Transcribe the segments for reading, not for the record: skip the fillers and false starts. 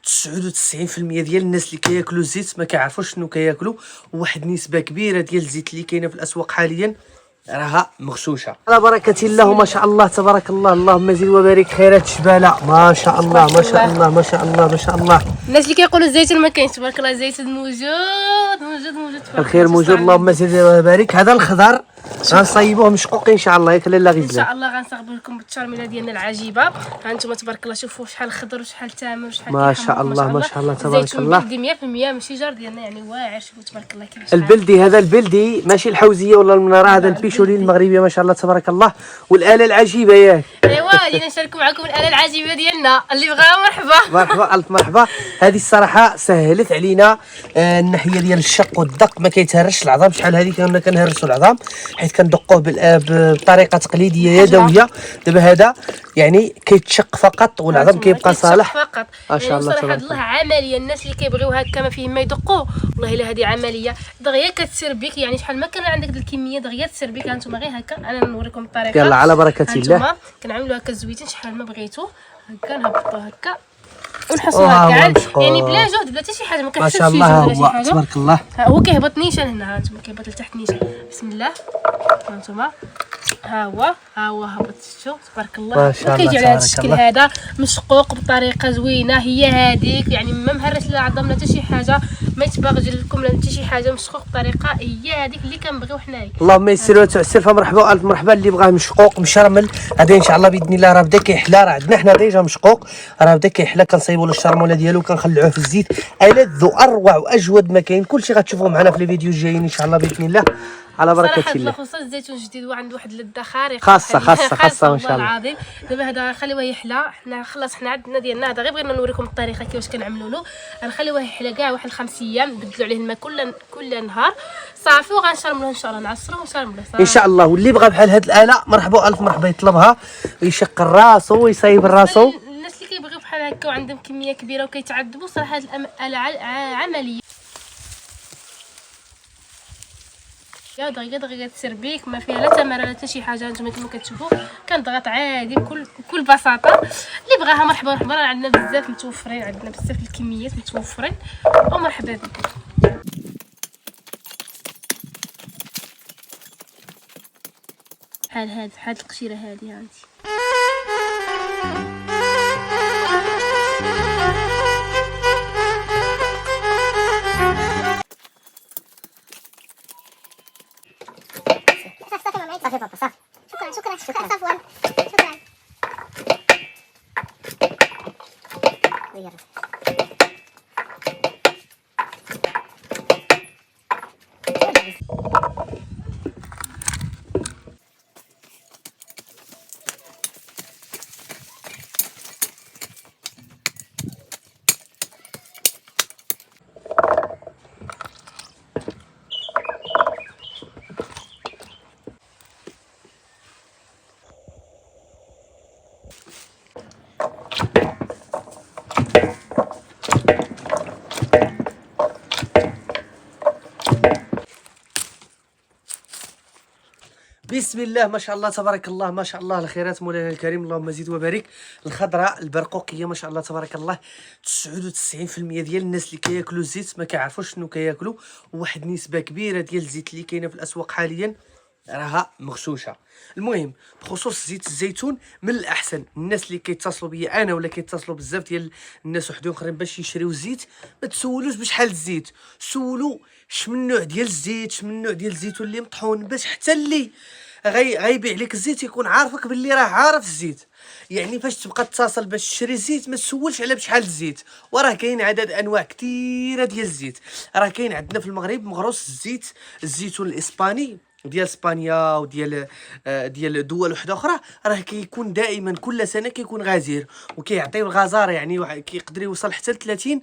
99% ديال الناس اللي كياكلوا الزيت ما كيعرفوش شنو كياكلوا، وواحد النسبه كبيره ديال الزيت اللي كاينه في الاسواق حاليا راها مغشوشه. على بركه الله ما شاء الله تبارك الله، اللهم زد وبارك. خيرات شباله ما شاء الله ما شاء الله ما شاء الله ما شاء الله. الناس اللي كيقولوا الزيتون ما كاينش، تبارك الله الزيتون موجود الخير موجود، اللهم زد وبارك. هذا الخضر غنصايبوه مشقوق ان شاء الله، ياك لاله ان غزله شاء الله. غنصايبوا لكم بالتشارميله ديالنا العجيبه. ها انتم تبارك الله شوفوا شحال خضر وشحال تامر وشحال ما شاء الله ما شاء الله تبارك الله. الزيتون بلدي 100% من الشجر ديالنا، يعني واعر. شوفوا تبارك الله كيفاش البلدي، هذا البلدي ماشي الحوزيه ولا المناره، هذا البيشولي المغربي ما شاء الله تبارك الله. والاله العجيبه ياك. ايوا جينا نشاركوا معكم الاله العجيبه ديالنا اللي بغاها. مرحبا مرحبا الف مرحبا. هذه الصراحه سهلت علينا الناحيه ديال الشق والدق، ما كيتهرش العظام. شحال هذه كنا كنهرسوا العظام حيت كندقوه بطريقه تقليديه يدويه. دابا هذا يعني كيتشق فقط والعظم كيبقى صالح فقط. ما شاء الله تبارك الله. عمليه الناس اللي كيبغيو هكا ما فيهم ما يدقوا، والله الا هذه عمليه دغيا كتسير بك. يعني شحال ما كان عندك ديك الكميه دغيا تسير بك. هانتوما غير هكا انا نوريكم الطريقه. يلا على بركه الله. هانتوما كنعملوا هكا زويتين شحال ما بغيتو. هكا نهبطوا هكا ونحصوها كاع، يعني بلا جهد بلا حتى شي حاجه. ما كنحسش ما شاء الله. هو تبارك الله هو كيهبط نيشان هنا. هانتوما كيهبط لتحت نيشان. بسم الله. هانتوما ها هو هبط. شفتوا تبارك الله. وكيجي على هذا الشكل هذا مشقوق بطريقه زوينه. هي هذيك يعني ما مهرس لا عظم لا حتى شي حاجه، ما يتباغج لكم لا حتى شي حاجه. مشقوق بطريقه هي هذيك اللي كنبغيو حنايا. اللهم يسر وتعسر. فمرحبا الف مرحبا. اللي بغاه مشقوق مشرمل هذا ان شاء الله باذن الله راه بدا كيحلى. راه عندنا حنا ديجا مشقوق راه بدا كيحلى. كنصايبوا له الشرموله ديالو كنخلعوه في الزيت. ألذ واروع واجود ما كاين. كلشي غتشوفوه معنا في الفيديو الجايين ان شاء الله باذن الله على بركه الله. خصوصا الزيتون الجديد وعنده واحد اللذه خارقه خاصه ما شاء الله العظيم. دابا هذا غنخليوه يحلى. حنا خلاص حنا عندنا ديالنا هذا، غير بغينا نوريكم الطريقه كيفاش كنعملوا له. غنخليوه يحلى كاع واحد 5 ايام، نبدلوا عليه الماء كل نهار صافي. وغنشرملوه ان شاء الله، نعصروه ونشرملوه ان شاء الله. واللي بغى بحال هاد الاله مرحبا الف مرحبا يطلبها ويشق راسو ويصايب راسو. الناس اللي كيبغيو بحال هكا وعندهم كميه كبيره وكيتعذبوا صراحه هاد الاله عمليه. يا دغيا تسير بيك، ما فيها لا تماره لا حتى شي حاجه. نتوما كما كتشوفوا كنضغط عادي بكل بساطه. اللي بغاها مرحبا مرحبا. راه عندنا بزاف متوفرين، عندنا بزاف الكميات متوفرين ومرحبا بكم. بحال هاد القشيره هادي هانتي. صافي بابا صافي. شكرا صفوان. شكرا. بسم الله ما شاء الله تبارك الله ما شاء الله. الخيرات مولانا الكريم اللهم زد وبارك. الخضراء البرقوقيه ما شاء الله تبارك الله. 99% ديال الناس اللي كياكلوا الزيت ما كيعرفوش شنو كياكلوا، وواحد النسبه كبيره ديال الزيت اللي كاينه في الاسواق حاليا راها مغشوشه. المهم بخصوص زيت الزيتون من الاحسن الناس اللي كيتصلوا بيا انا ولا كيتصلوا بزاف ديال الناس وحدين اخرين باش يشريو الزيت، ما تسولوش بشحال الزيت، سولوا شمن نوع ديال الزيت، شمن نوع ديال الزيتون اللي مطحون، باش حتى اللي غيبيع لك الزيت يكون عارفك باللي راه عارف الزيت. يعني فاش تبقى تتصل باش تشري الزيت ما تسولش على بشحال الزيت. وراه كاين عدد انواع كثيره ديال الزيت. راه كاين عندنا في المغرب مغروس الزيتون الاسباني ديال اسبانيا وديال دول وحده اخرى، راه كيكون دائما كل سنه كيكون غزير وكيعطيو الغزاره. يعني كيقدر يوصل حتى ل 30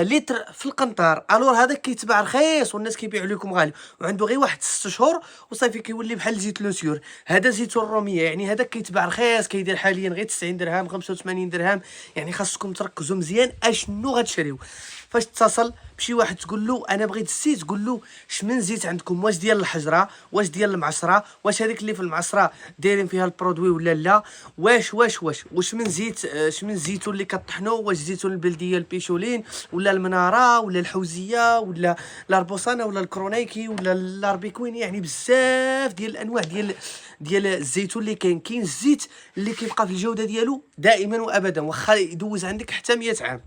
لتر في القنطار. الور هذاك كيتباع رخيص والناس كيبيعوا لكم غالي، وعنده غير واحد 6 شهور وصافي كيولي بحال زيت لوسيور. هذا زيتون الروميه، يعني هذاك كيتباع رخيص، كيدير حاليا غير 90 درهم 85 درهم. يعني خاصكم تركزوا مزيان اشنو غتشريو. فاش تتصل بشي واحد تقول له انا بغيت الزيت، قول له شمن زيت عندكم، واش ديال الحجره، واش ديال المعصره، واش هذيك اللي في المعصره دايرين فيها البرودوي ولا لا، واش من زيت، شمن الزيتون اللي كطحنوا، واش زيتون البلديه البيشولين ولا المناره ولا الحوزيه ولا لاربوسانه ولا الكرونيكي ولا الاربيكوين. يعني بزاف ديال الانواع ديال الزيتون اللي كاين الزيت اللي كيبقى في الجوده ديالو دائما وابدا واخا يدوز عندك حتى 100 عام.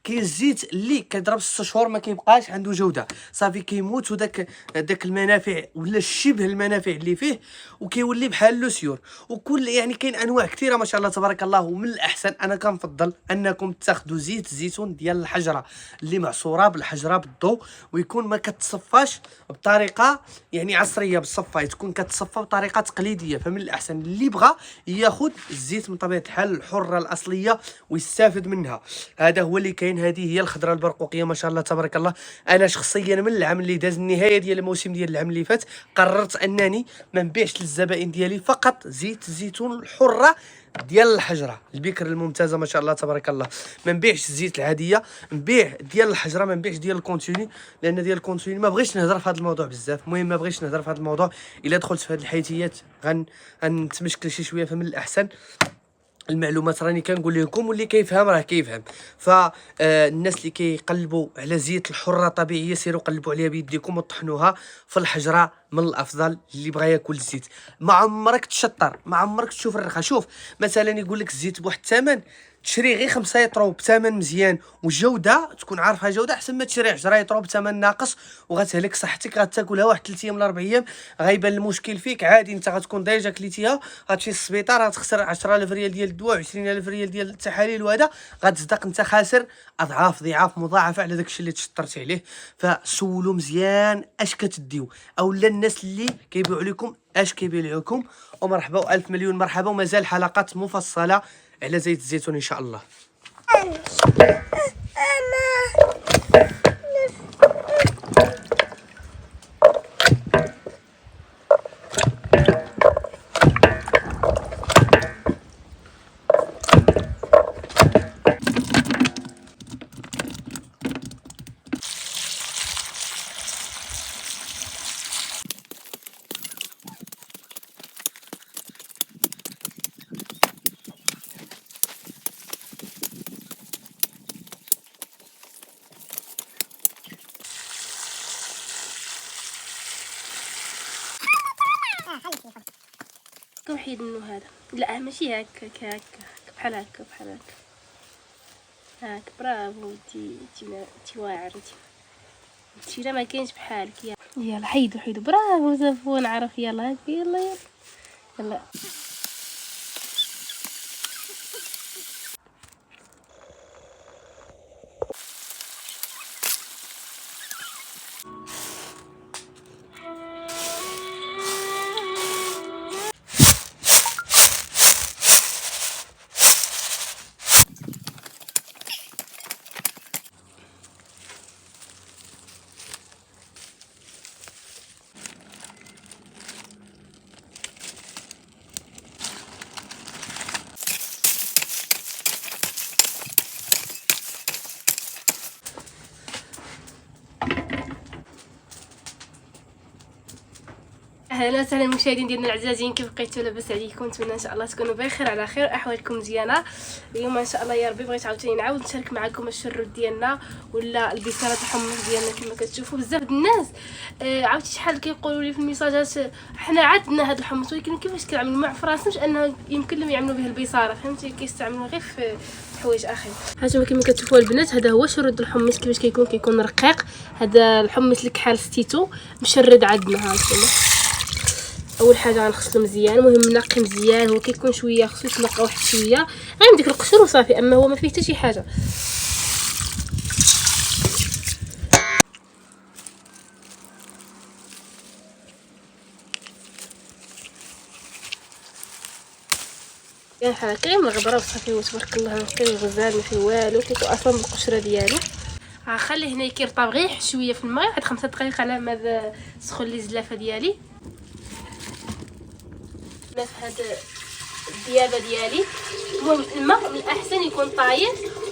كاين الزيت اللي كيضرب 6 شهور ما كيبقاش عنده جوده، صافي كيموت، وداك المنافع ولا شبه المنافع اللي فيه وكيولي بحال لوسيور. وكل يعني كاين انواع كثيره ما شاء الله تبارك الله. ومن الاحسن انا كنفضل انكم تاخذوا زيت الزيتون ديال الحجره اللي معصوره بالحجره بالضوء، ويكون ما كتصفاش بطريقه يعني عصريه بالصفايه، تكون كتصفى بطريقه تقليديه. فمن الاحسن اللي بغى ياخذ الزيت من طبيعه الحال الحره الاصليه ويستافد منها. هذا هو اللي كاين. هذه هي الخضره البرقوقيه ما شاء الله تبارك الله. انا شخصيا من العام اللي داز النهايه ديال الموسم ديال العام اللي فات قررت انني ما نبيعش للزبائن ديالي فقط زيت الزيتون الحره ديال الحجره البكر الممتازه ما شاء الله تبارك الله. ما نبيعش الزيت العاديه، نبيع ديال الحجره، ما نبيعش ديال الكونتيني، لان ديال الكونتيني ما بغيتش نهضر في هذا الموضوع بزاف. المهم ما بغيتش نهضر في هذا الموضوع، الا دخلت في هذه الحيتيات غنتمشكل شي شويه. فمن الاحسن المعلومات راني كنقول لكم، واللي كيفهم راه كيفهم. فالناس اللي كيقلبوا على زيت الحره طبيعيه سيروا قلبوا عليها بيديكم وطحنوها في الحجره، من الافضل. اللي بغى ياكل الزيت ما عمرك تشطر، ما عمرك تشوف الرخا. شوف مثلا يقول لك الزيت بواحد الثمن، تشري غير 5 يطرو بثمن مزيان وجوده تكون عارفها جوده، احسن ما تشري 10 يطرو بثمن ناقص وغتهلك صحتك. غتاكلها واحد 3 ايام ولا 4 ايام غيبان المشكل فيك، عادي انت غتكون ديجا كليتيها، غتمشي للسبيطار غتخسر 10000 ريال ديال الدواء 20000 ريال ديال التحاليل، وهذا غتصدق انت خاسر اضعاف ضعاف مضاعفه على داكشي اللي تشطرتي عليه. فسولوا مزيان اش كتديو، اولا الناس اللي كيبيعوا لكم اش كيبيعوا لكم. ومرحبا والف مليون مرحبا، ومازال حلقات مفصله على زيت الزيتون ان شاء الله. كم حيد منه هذا؟ لا ماشي هاك بحال هكا هاك. برافو انتي واعر انتي لا ما كاينش بحالك. يلا حيدو برافو زفون عرف. يلا هاك يلا اهلا وسهلا المشاهدين ديالنا العزازين، كيف بقيتوا؟ لاباس عليكم؟ نتمنى ان شاء الله تكونوا بخير على خير، احوالكم مزيانه. اليوم ان شاء الله يا ربي بغيت عاوتاني نعاود نشارك معكم الشرود ديالنا ولا البصاره الحمص ديالنا. كما كتشوفوا بزاف الناس عاوتاني شحال كيقولوا لي في الميساجات حنا عندنا هذا الحمص، ولكن كيفاش كنعملوا ما عرف راسهمش انه يمكن لهم يعملوا به البصاره، فهمتي؟ كيستعملوا غير في حوايج اخرين. هانتوما كما كتشوفوا البنات هذا هو شرود الحمص. كيفاش كيكون رقيق هذا الحمص الكحال ستيتو مشرد عندنا. هانتوما اول حاجه غنغسلو مزيان، المهم نقي مزيان. هو كيكون شويه خصو يتنقى واحد شويه غير من ديك القشور وصافي، اما هو ما فيه حتى شي حاجه. يعني حركه من الغبره وصافي. تبارك الله نقي الغزال ما فيه والو، كيكون اصلا بالقشره ديالو. غنخليه هنا كيرطب غير شويه في الماء واحد 5 دقائق على ما تسخن لي الزلافه ديالي. في هاد الديابه ديالي المهم الماء من الاحسن يكون طايب،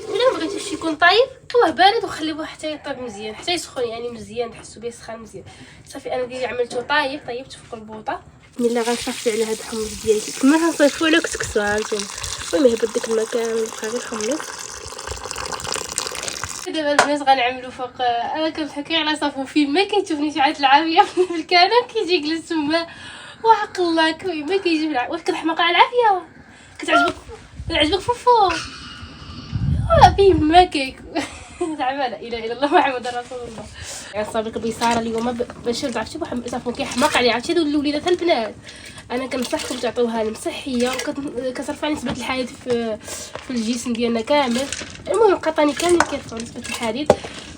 ولا ما بغيتوش يكون طايب هو بارد وخليوه حتى يطيب مزيان حتى يسخن يعني مزيان تحسوا به سخان مزيان. صافي انا ديالي عملته طايب طيبت في القربوطه. ملي غنصفي على هاد الحمص ديالي كما غنصيفو على كسكسو هانتوما. المهم يهبط ديك الماء كامل بقى غير الحمص. دابا البنات غنعملو فوق. انا كنحكي على صافو فين ما كيتشوفني شي عاد العافيه في الكنب كيجي يجلس تما وحق الله كوي ما كيجي واش كنحماق على العافيه. كتعجبك فوفو فين ما كيك زعما لا اله الا الله محمد رسول الله. صابك بيصاره اليوم باش عرفتي واحد صافو كيحماق عليه. عرفتي هادو الوليدات البنات انا كنصحكم تعطيوها لهم صحيه وكترفع نسبه الحديد في الجسم ديالنا كامل. المهم القطاني كامل كيرفعوا نسبه الحديد.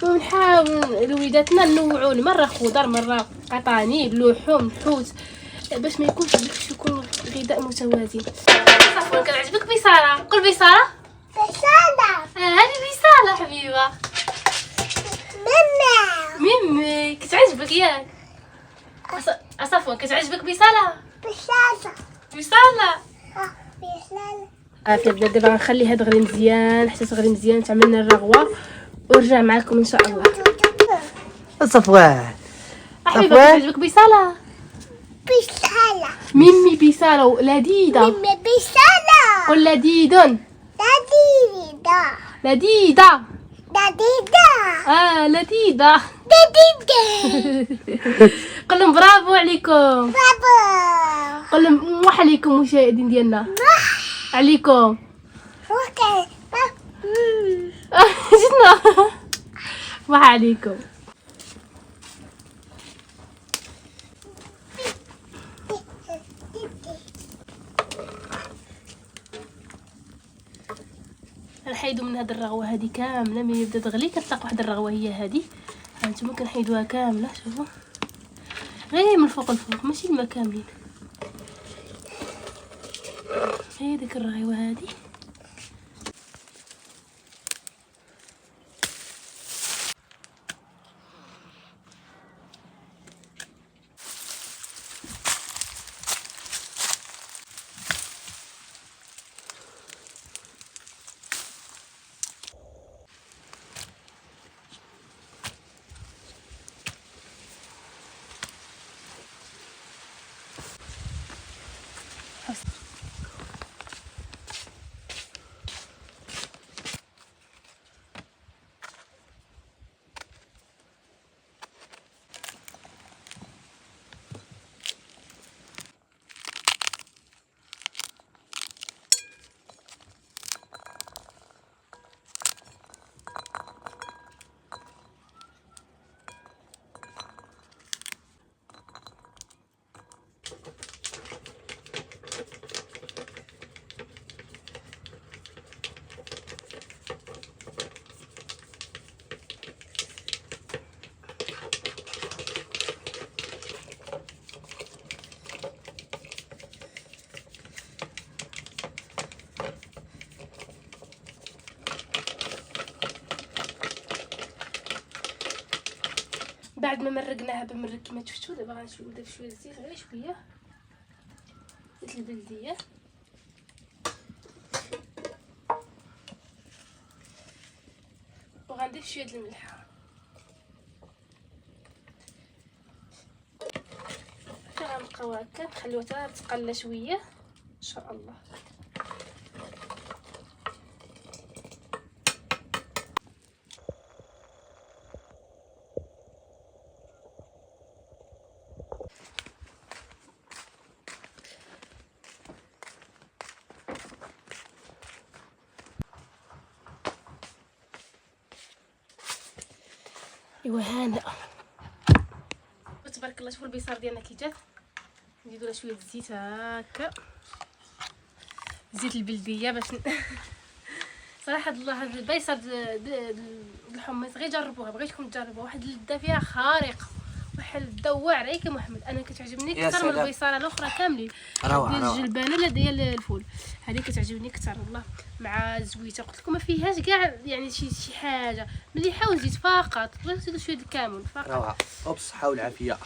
ونحاول لوليداتنا نوعوا مره خضر مره قطاني بلحوم حوت باش ما يكونش يكون غذاء متوازن. صافي كنعجبك بيصاره قول بيصاره هذه بيصاره حبيبه ميمي كتعجبك ياك صافي كتعجبك بيصاره عافيه البنات. دابا غنخلي هاد غلي مزيان حتى تغلي مزيان تعملنا الرغوه ونرجع معكم ان شاء الله. صفوان حبيبه كتعجبك بيصاره ميمي بيصاره لذيذه ولا لذيذ لذيذه لذيذه قول لهم برافو عليكم قول لهم موح عليكم مشاهدين ديالنا عليكم جدنا موح عليكم. نحيدو من هاد الرغوه هذه كامله ملي يبدا تغلي كتلاق واحد الرغوه هي هذه هانتوما كنحيدوها كامله شوفوا غير من فوق الفوق ماشي الماء كاملين. هي ديك الرغوه هذه بعد ما مرقناها بمرق كما شفتوا. دابا غنبدا بشويه الزيت غير شويه زيت البلديه وغنضيف شويه د الملح. غنبقاو هكا نخليوها حتى تقلى شويه ان شاء الله. ايوا هانئ تبارك الله. شوفوا البيصار ديالنا كي جات نزيدوا له شويه الزيت هكا زيت البلديه باش صراحه الله هذا البيصار الحمص غير جربوها بغيتكم تجربوها واحد اللذه فيها خارقه واحد الضوء واعر ياك يا محمد. انا كتعجبني يا اكثر من سلام. البيصاره الاخرى كاملين. روعة، ديال روعة. الجلبانه لا ديال الفول، هذه كتعجبني اكثر والله. مع الزويته قلت لكم ما فيهاش كاع يعني شي حاجه مليحه، وزيت فقط بغيت نزيدو شويه د الكمون فقط. روعه وبالصحه والعافيه.